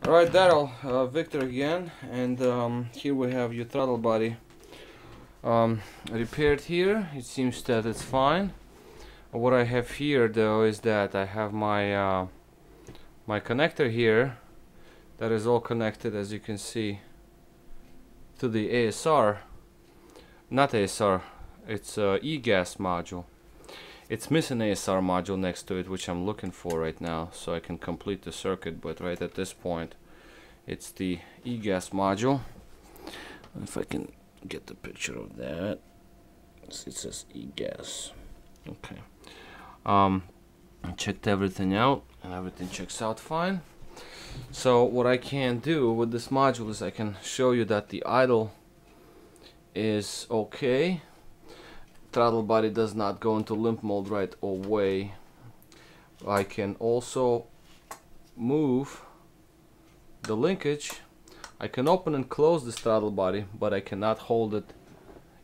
Alright, Darrell, Victor again, and here we have your throttle body repaired here. It seems that it's fine. What I have here though is that I have my my connector here that is all connected, as you can see, to the ASR. Not ASR, it's e-gas module. It's missing ASR module next to it, which I'm looking for right now so I can complete the circuit, but right at this point it's the e-gas module. If I can get the picture of that, it says e-gas. Okay. I checked everything out and everything checks out fine. So what I can do with this module is I can show you that the idle is okay. Throttle body does not go into limp mode right away. I can also move the linkage. I can open and close this throttle body, but I cannot hold it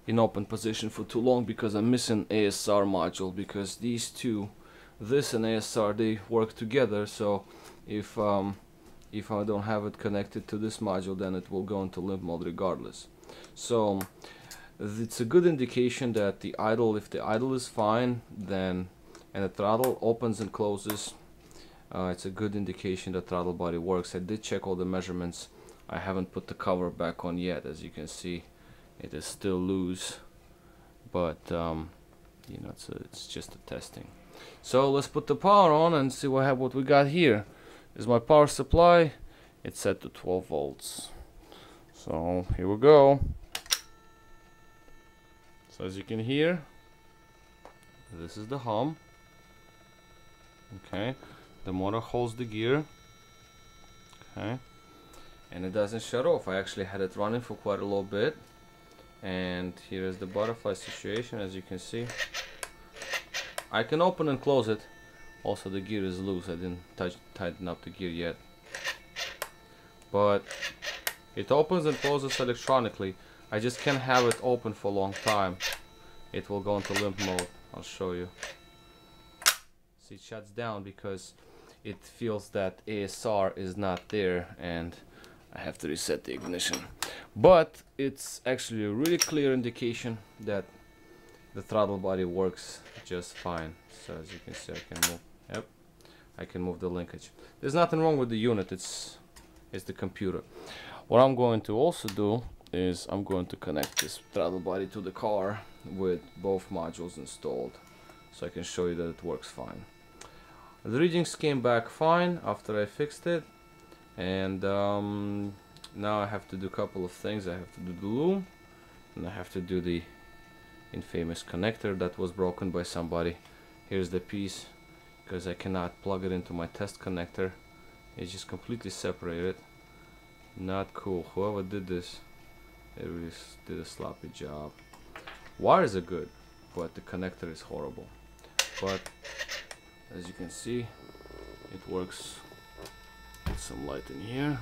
in open position for too long because I'm missing ASR module, because these two, this and ASR, they work together. So if I don't have it connected to this module, then it will go into limp mode regardless. So it's a good indication that the idle, if the idle is fine, then and the throttle opens and closes, it's a good indication that throttle body works. I did check all the measurements. I haven't put the cover back on yet. As you can see, it is still loose, but you know, it's just a testing. So let's put the power on and see what we got here. This is my power supply. It's set to 12 volts. So here we go. So as you can hear, this is the hum. Okay, the motor holds the gear. Okay, and it doesn't shut off. I actually had it running for quite a little bit. And here is the butterfly situation. As you can see, I can open and close it. Also, the gear is loose. I didn't tighten up the gear yet. But it opens and closes electronically. I just can't have it open for a long time. It will go into limp mode. I'll show you. See, it shuts down because it feels that ASR is not there, and I have to reset the ignition. But it's actually a really clear indication that the throttle body works just fine. So as you can see, I can move. Yep, I can move the linkage. There's nothing wrong with the unit. It's the computer. What I'm going to also do is I'm going to connect this throttle body to the car with both modules installed, so I can show you that it works fine. The readings came back fine after I fixed it, and now I have to do a couple of things. I have to do the loom, and I have to do the infamous connector that was broken by somebody. Here's the piece, because I cannot plug it into my test connector. It's just completely separated. Not cool. Whoever did this, they really did a sloppy job. Wires are good, but the connector is horrible. But as you can see, it works. Put some light in here.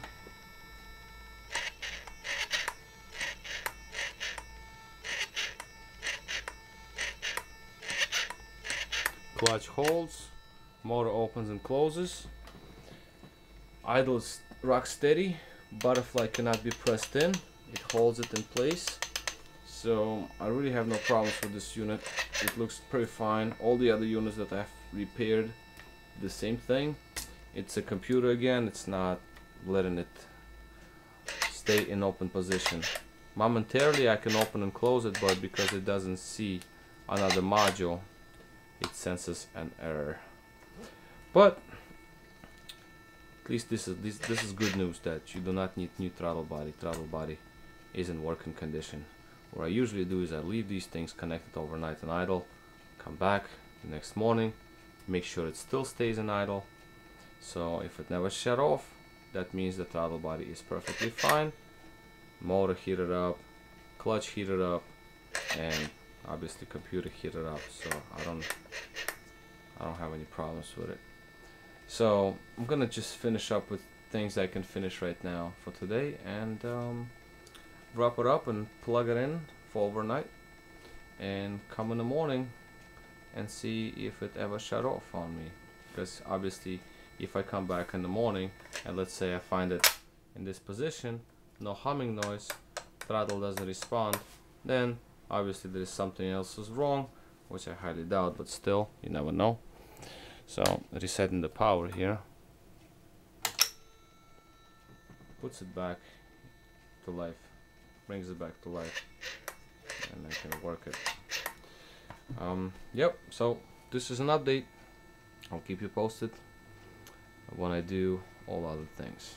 Clutch holds, motor opens and closes. Idle is rock steady. Butterfly cannot be pressed in. It holds it in place. So I really have no problems with this unit. It looks pretty fine. All the other units that I've repaired, the same thing. It's a computer again. It's not letting it stay in open position. Momentarily I can open and close it, but because it doesn't see another module, it senses an error. But at least this is good news, that you do not need new throttle body. Throttle body is in working condition. What I usually do is I leave these things connected overnight in idle, come back the next morning, make sure it still stays in idle. So if it never shut off, that means the throttle body is perfectly fine. Motor heated up, clutch heated up, and obviously computer heated up. So I don't have any problems with it. So I'm gonna just finish up with things I can finish right now for today, and wrap it up and plug it in for overnight, and come in the morning and see if it ever shut off on me. Because obviously if I come back in the morning and let's say I find it in this position, no humming noise, throttle doesn't respond, then obviously there is something else is wrong, which I highly doubt, but still, you never know. So resetting the power here puts it back to life, brings it back to life, and I can work it. Yep, so this is an update. I'll keep you posted when I do all other things.